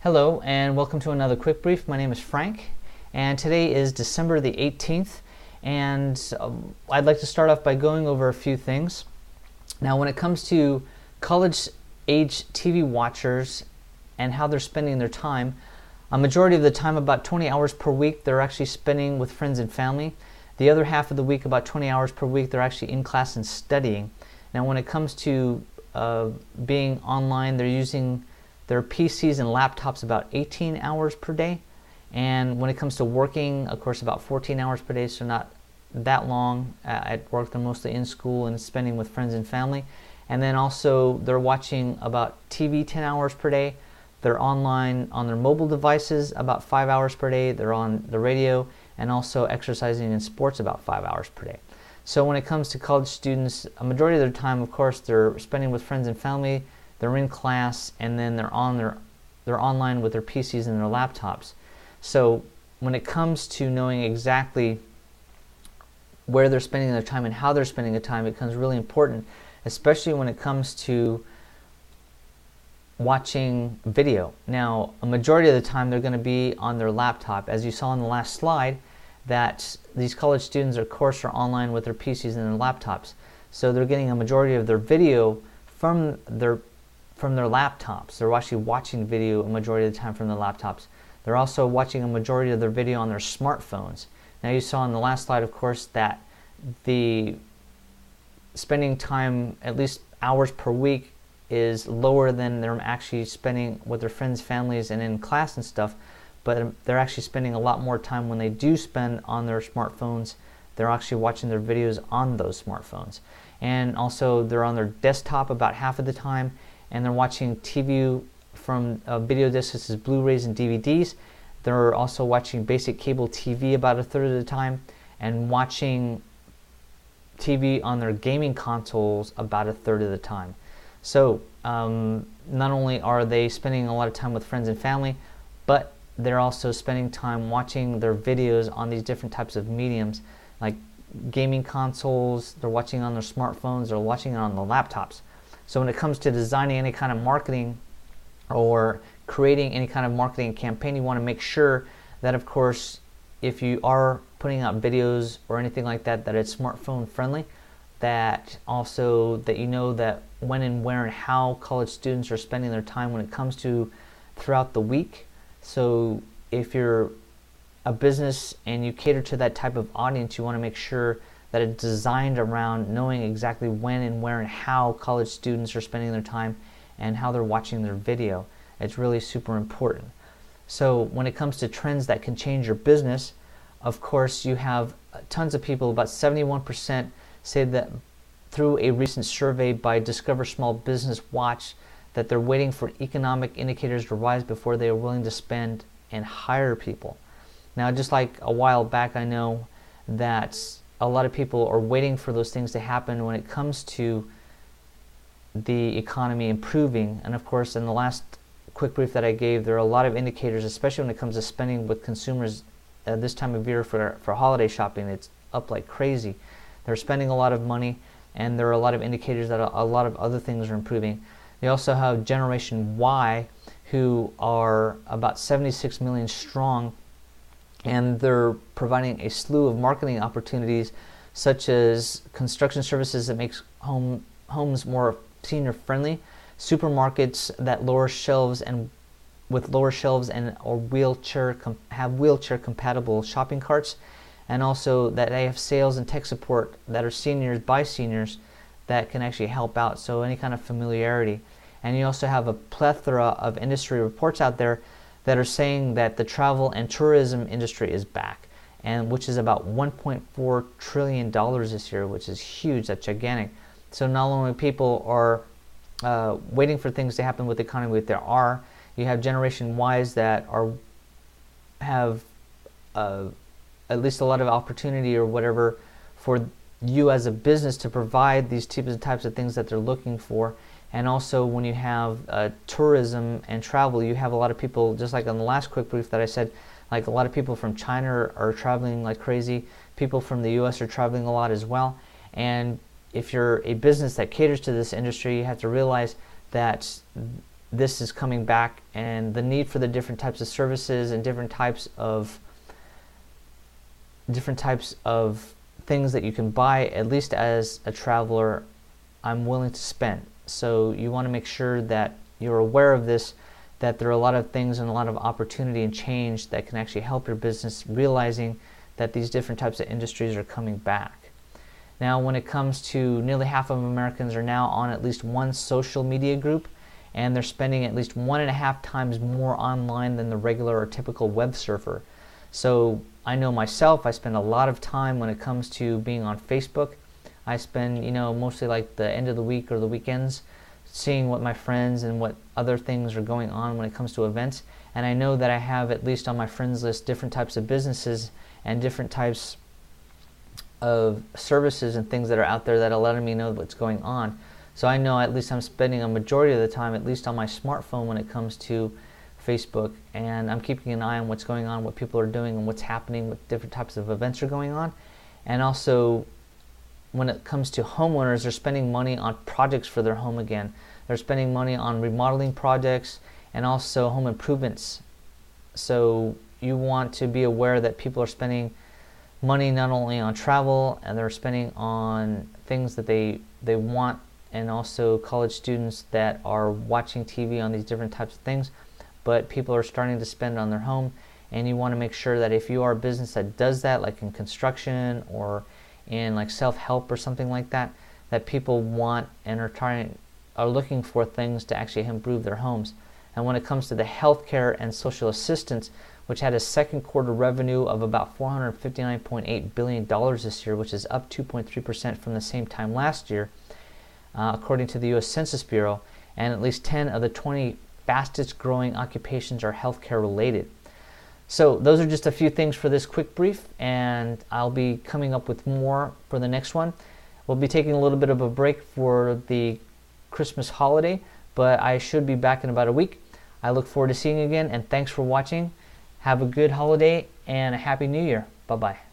Hello and welcome to another Quick Brief. My name is Frank and today is December the 18th and I'd like to start off by going over a few things. Now when it comes to college age TV watchers and how they're spending their time, a majority of the time, about 20 hours per week, they're actually spending with friends and family. The other half of the week, about 20 hours per week, they're actually in class and studying. Now when it comes to being online, they're using their PCs and laptops about 18 hours per day. And when it comes to working, of course, about 14 hours per day, so not that long at work. They're mostly in school and spending with friends and family. And then also they're watching about TV 10 hours per day. They're online on their mobile devices about 5 hours per day. They're on the radio and also exercising in sports about 5 hours per day. So when it comes to college students, a majority of their time, of course, they're spending with friends and family. They're in class, and then they're online with their PCs and their laptops. So when it comes to knowing exactly where they're spending their time and how they're spending their time, it becomes really important, especially when it comes to watching video. Now, a majority of the time they're going to be on their laptop. As you saw in the last slide, that these college students, of course, are online with their PCs and their laptops. So they're getting a majority of their video from their laptops. They're actually watching video a majority of the time from their laptops. They're also watching a majority of their video on their smartphones. Now you saw in the last slide, of course, that the spending time, at least hours per week, is lower than they're actually spending with their friends, families, and in class and stuff. But they're actually spending a lot more time when they do spend on their smartphones. They're actually watching their videos on those smartphones. And also they're on their desktop about half of the time, and they're watching TV from video discs such as Blu-rays and DVDs. They're also watching basic cable TV about a third of the time, and watching TV on their gaming consoles about a third of the time. So not only are they spending a lot of time with friends and family, but they're also spending time watching their videos on these different types of mediums, like gaming consoles. They're watching on their smartphones, they're watching it on the laptops. So when it comes to designing any kind of marketing or creating any kind of marketing campaign, you want to make sure that, of course, if you are putting out videos or anything like that, that it's smartphone friendly, that also that you know that when and where and how college students are spending their time when it comes to throughout the week. So if you're a business and you cater to that type of audience, you want to make sure that it's designed around knowing exactly when and where and how college students are spending their time and how they're watching their video. It's really super important. So when it comes to trends that can change your business, of course, you have tons of people, about 71% say that through a recent survey by Discover Small Business Watch, that they're waiting for economic indicators to rise before they are willing to spend and hire people. Now, just like a while back, I know that a lot of people are waiting for those things to happen when it comes to the economy improving. And of course, in the last quick brief that I gave, there are a lot of indicators, especially when it comes to spending with consumers this time of year for holiday shopping. It's up like crazy. They're spending a lot of money, and there are a lot of indicators that a lot of other things are improving. They also have Generation Y, who are about 76 million strong, and they're providing a slew of marketing opportunities, such as construction services that makes homes more senior friendly, supermarkets that lower shelves and with lower shelves and or have wheelchair compatible shopping carts, and also that they have sales and tech support that are seniors by seniors that can actually help out. So any kind of familiarity. And you also have a plethora of industry reports out there that are saying that the travel and tourism industry is back, and which is about $1.4 trillion this year, which is huge. That's gigantic. So not only people are waiting for things to happen with the economy, but you have Generation Ys that have at least a lot of opportunity or whatever for you as a business to provide these types of things that they're looking for. And also when you have tourism and travel, you have a lot of people, just like on the last quick brief that I said, like a lot of people from China are traveling like crazy. People from the US are traveling a lot as well. And if you're a business that caters to this industry, you have to realize that this is coming back, and the need for the different types of services and different types of things that you can buy, at least as a traveler, I'm willing to spend. So you want to make sure that you're aware of this, that there are a lot of things and a lot of opportunity and change that can actually help your business, realizing that these different types of industries are coming back. Now, when it comes to nearly half of Americans are now on at least one social media group, and they're spending at least 1.5 times more online than the regular or typical web surfer. So I know myself, I spend a lot of time when it comes to being on Facebook. I spend, mostly like the end of the week or the weekends seeing what my friends and what other things are going on when it comes to events. And I know that I have, at least on my friends list, different types of businesses and different types of services and things that are out there that are letting me know what's going on. So I know at least I'm spending a majority of the time, at least on my smartphone, when it comes to Facebook, and I'm keeping an eye on what's going on, what people are doing, and what's happening, what different types of events are going on. And also, when it comes to homeowners, they're spending money on projects for their home again. They're spending money on remodeling projects and also home improvements. So you want to be aware that people are spending money not only on travel, and they're spending on things that they want, and also college students that are watching TV on these different types of things, but people are starting to spend on their home. And you want to make sure that if you are a business that does that, like in construction or in like self-help or something like that, that people want and are looking for things to actually improve their homes. And when it comes to the healthcare and social assistance, which had a second quarter revenue of about $459.8 billion this year, which is up 2.3% from the same time last year, according to the U.S. Census Bureau, and at least 10 of the 20 fastest growing occupations are healthcare related. So those are just a few things for this quick brief, and I'll be coming up with more for the next one. We'll be taking a little bit of a break for the Christmas holiday, but I should be back in about a week. I look forward to seeing you again, and thanks for watching. Have a good holiday and a happy new year. Bye-bye.